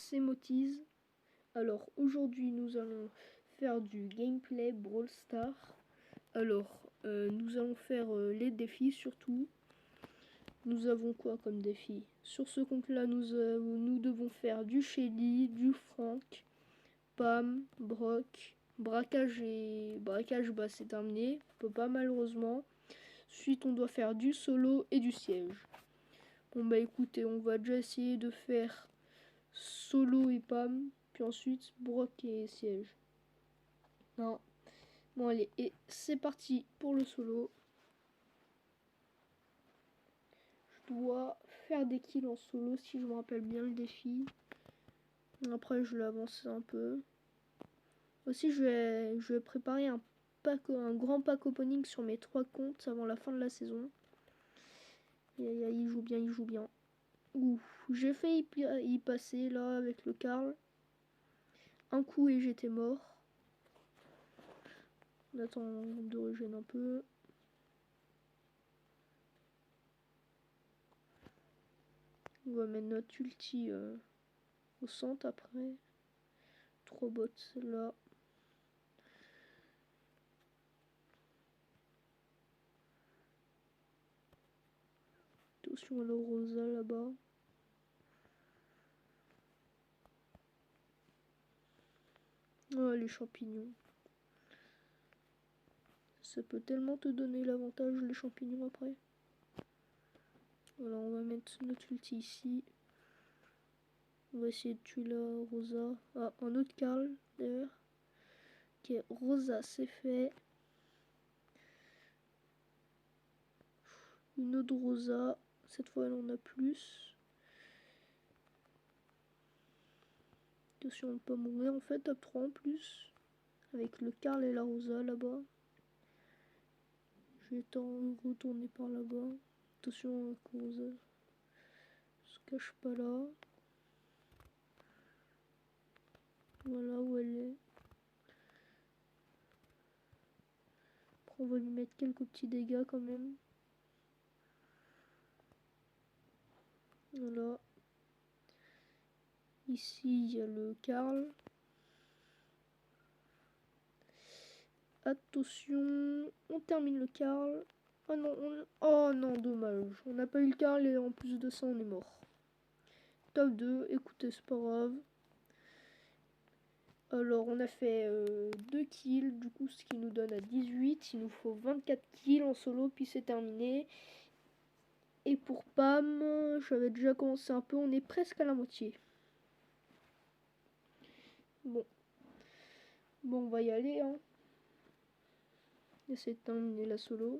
c'est Motiz. Alors aujourd'hui nous allons faire du gameplay Brawl Stars. Alors nous allons faire les défis surtout. Nous avons quoi comme défi? Sur ce compte là nous devons faire du Shelly, du Frank, Pam, Brock, braquage bah c'est terminé, on peut pas malheureusement. Ensuite on doit faire du solo et du siège. Bon bah écoutez, on va déjà essayer de faire solo et Pam, puis ensuite Brock et siège. Non. Bon allez, et c'est parti pour le solo. Je dois faire des kills en solo si je me rappelle bien le défi. Après je l'ai avancé un peu. Aussi je vais préparer un grand pack opening sur mes 3 comptes avant la fin de la saison. Et il joue bien, il joue bien. Ouf, j'ai failli y passer là avec le Karl. Un coup et j'étais mort. On attend de régénérer un peu. On va mettre notre ulti au centre après. 3 bots là. Attention à la Rosa là-bas. Oh, les champignons. Ça peut tellement te donner l'avantage, les champignons, après. Voilà, on va mettre notre ulti ici. On va essayer de tuer la Rosa. Ah, un autre Karl, d'ailleurs. Ok, Rosa, c'est fait. Une autre Rosa. Cette fois, elle en a plus. Attention à ne pas mourir, en fait, top 3 en plus. Avec le Karl et la Rosa, là-bas. Je vais retourner par là-bas. Attention à Rosa se cache pas là. Voilà où elle est. Après, on va lui mettre quelques petits dégâts quand même. Voilà. Ici, il y a le Karl. Attention, on termine le Karl. Oh non, oh non, dommage. On n'a pas eu le Karl et en plus de ça, on est mort. Top 2, écoutez, c'est pas grave. Alors, on a fait 2 kills, du coup, ce qui nous donne à 18. Il nous faut 24 kills en solo, puis c'est terminé. Et pour Pam, j'avais déjà commencé un peu, on est presque à la moitié. Bon, on va y aller, hein. Essayer de terminer la solo.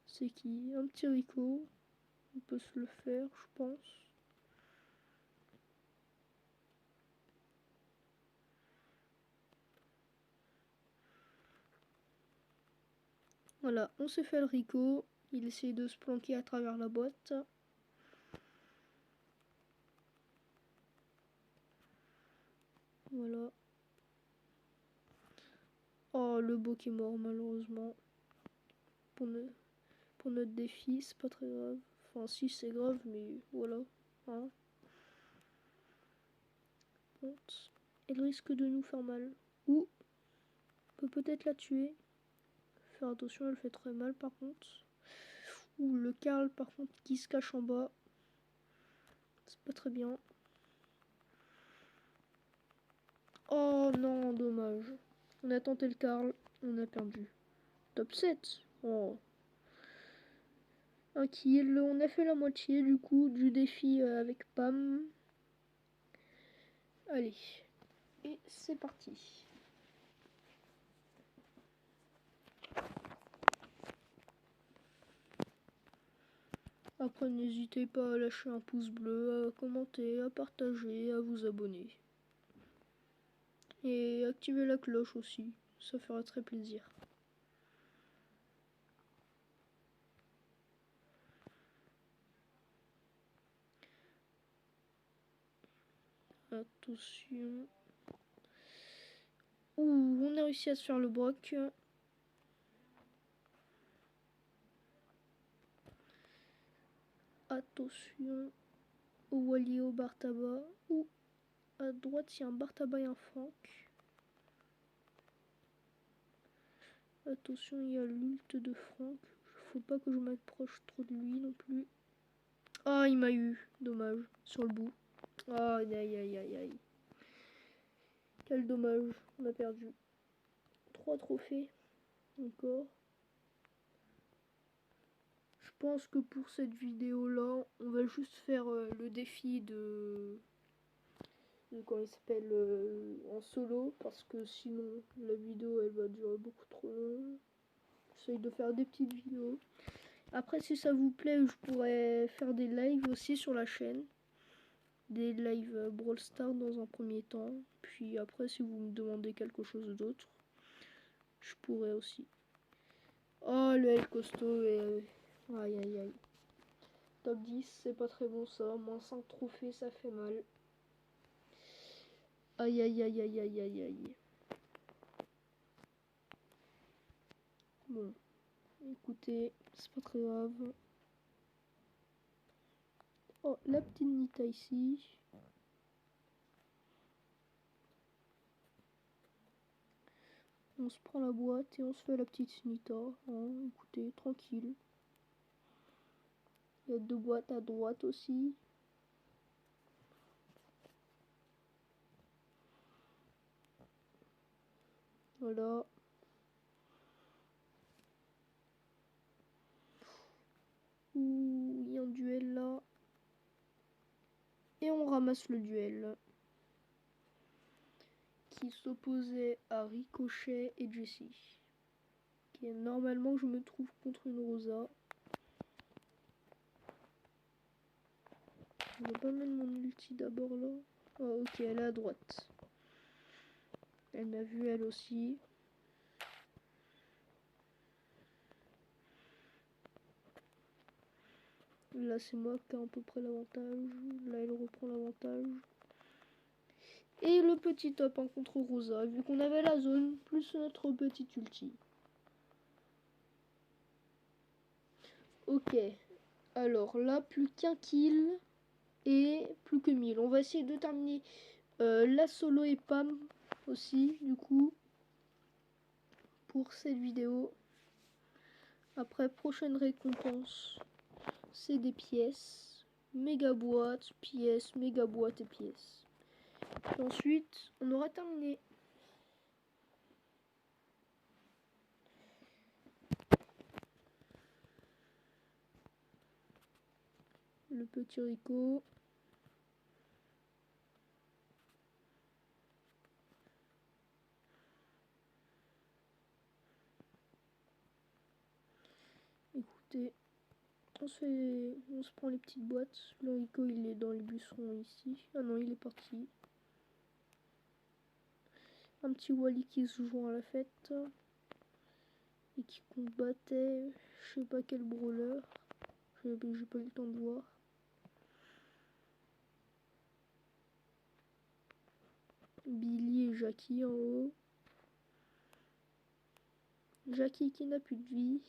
C'est qui? Un petit Rico. On peut se le faire, je pense. Voilà, on s'est fait le Rico. Il essaye de se planquer à travers la boîte. Voilà. Oh, le beau qui est mort malheureusement. Pour notre défi, c'est pas très grave. Enfin, si, c'est grave, mais voilà. Hein. Elle risque de nous faire mal. Ou on peut peut-être la tuer. Faire attention, elle fait très mal par contre. Ou le Karl par contre qui se cache en bas. C'est pas très bien. Oh non, dommage. On a tenté le Karl, on a perdu. Top 7. Oh. Un kill. On a fait la moitié du coup du défi avec Pam. Allez. Et c'est parti. Après, n'hésitez pas à lâcher un pouce bleu, à commenter, à partager, à vous abonner. Et activer la cloche aussi, ça fera très plaisir. Attention. Ouh, on a réussi à se faire le Brock. Attention au Wally, au Bartaba. Ou à droite, il y a un Bartaba et un Franck. Attention, il y a l'ult de Franck. Faut pas que je m'approche trop de lui non plus. Ah, il m'a eu. Dommage. Sur le bout. Ah, aïe, aïe, aïe, aïe. Quel dommage. On a perdu. 3 trophées. Encore. Je pense que pour cette vidéo là, on va juste faire le défi de comment il s'appelle en solo, parce que sinon la vidéo elle va durer beaucoup trop long. J'essaye de faire des petites vidéos. Après, si ça vous plaît, je pourrais faire des lives aussi sur la chaîne, des lives Brawl Stars dans un premier temps, puis après si vous me demandez quelque chose d'autre, je pourrais aussi. Oh, le L costaud et aïe aïe aïe. Top 10, c'est pas très bon ça. Moins 5 trophées, ça fait mal. Aïe aïe aïe aïe aïe aïe aïe. Bon, écoutez, c'est pas très grave. Oh, la petite Nita ici. On se prend la boîte et on se fait la petite Nita. Hein, écoutez, tranquille. Il y a 2 boîtes à droite aussi. Voilà. Ouh, il y a un duel là. Et on ramasse le duel. Qui s'opposait à Ricochet et Jessie. Okay, normalement, je me trouve contre une Rosa. Je vais pas mettre mon ulti d'abord là. Oh, ok, elle est à droite. Elle m'a vu elle aussi. Là, c'est moi qui ai à peu près l'avantage. Là, elle reprend l'avantage. Et le petit top 1 contre Rosa, vu qu'on avait la zone, plus notre petit ulti. Ok. Alors là, plus qu'un kill et plus que 1000. On va essayer de terminer la solo et Pam aussi, du coup, pour cette vidéo. Après, prochaine récompense, c'est des pièces. Méga boîte, pièces, méga boîte et pièces. Et ensuite, on aura terminé. Le petit Rico. Écoutez, on se prend les petites boîtes. Le Rico, il est dans les buissons ici. Ah non, il est parti. Un petit Wally qui se joue à la fête. Et qui combattait, je sais pas quel brawler. J'ai pas eu le temps de voir. Billy et Jackie en haut. Jackie qui n'a plus de vie.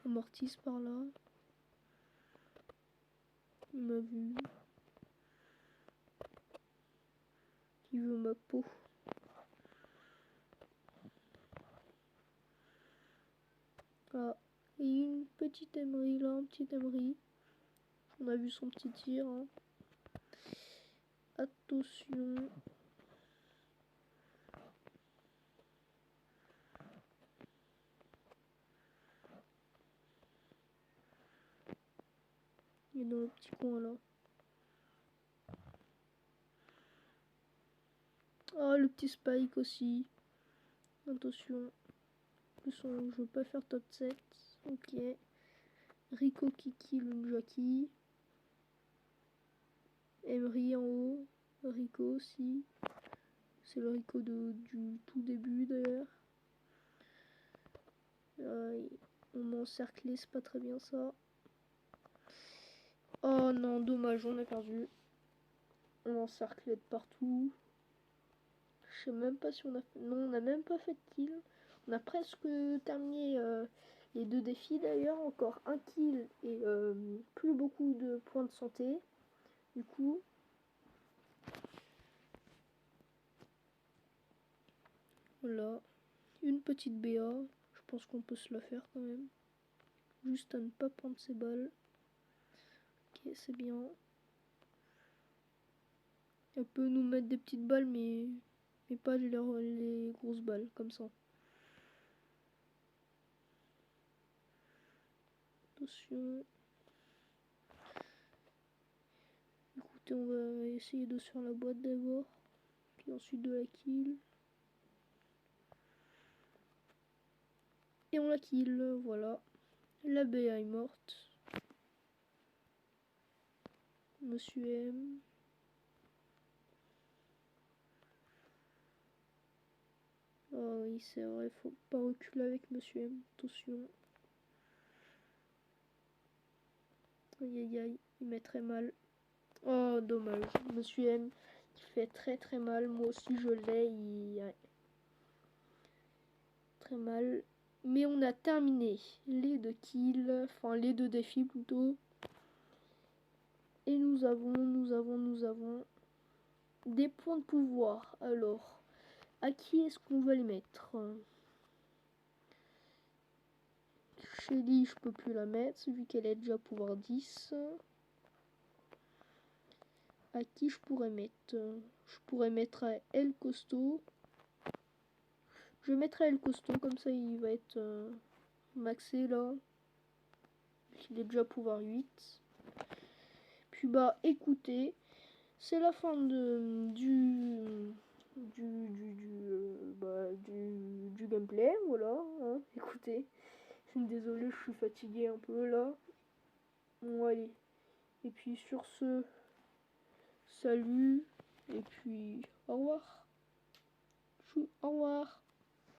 Mortis par là. Il m'a vu. Il veut ma peau. Ah, et une petite Emery là, un petit Emery. On a vu son petit tir. Hein. Attention. Il est dans le petit coin là. Ah, le petit Spike aussi. Attention. Je veux pas faire top 7. Ok. Rico qui kill Jackie. Emery en haut. Rico aussi. C'est le Rico du tout début d'ailleurs. On m'a encerclé, c'est pas très bien ça. Oh non, dommage, on a perdu. On m'a encerclé de partout. Je sais même pas si on a fait... Non, on n'a même pas fait de kill. On a presque terminé les 2 défis d'ailleurs, encore 1 kill et plus beaucoup de points de santé. Du coup, voilà, une petite BA, je pense qu'on peut se la faire quand même. Juste à ne pas prendre ses balles. Ok, c'est bien. Elle peut nous mettre des petites balles, mais pas les grosses balles, comme ça. Attention. Écoutez, on va essayer de se faire la boîte d'abord. Puis ensuite de la kill. Et on la kill, voilà. La BA est morte. Monsieur M. Oh oui, c'est vrai, faut pas reculer avec Monsieur M. Attention. Aïe aïe aïe, il met très mal. Oh, dommage. Monsieur M, il fait très très mal. Moi aussi, je l'ai. Ouais. Très mal. Mais on a terminé les 2 kills. Enfin, les 2 défis plutôt. Et nous avons des points de pouvoir. Alors, à qui est-ce qu'on va les mettre? Shelly, je peux plus la mettre, vu qu'elle est déjà pouvoir 10. À qui je pourrais mettre? Je pourrais mettre à El Costaud. Je mettrai El Costaud, comme ça il va être maxé là. Il est déjà pouvoir 8. Puis bah écoutez, c'est la fin du gameplay, voilà. Hein, écoutez, désolé, je suis fatigué un peu là. Bon allez. Et puis sur ce, salut et puis au revoir. Au revoir.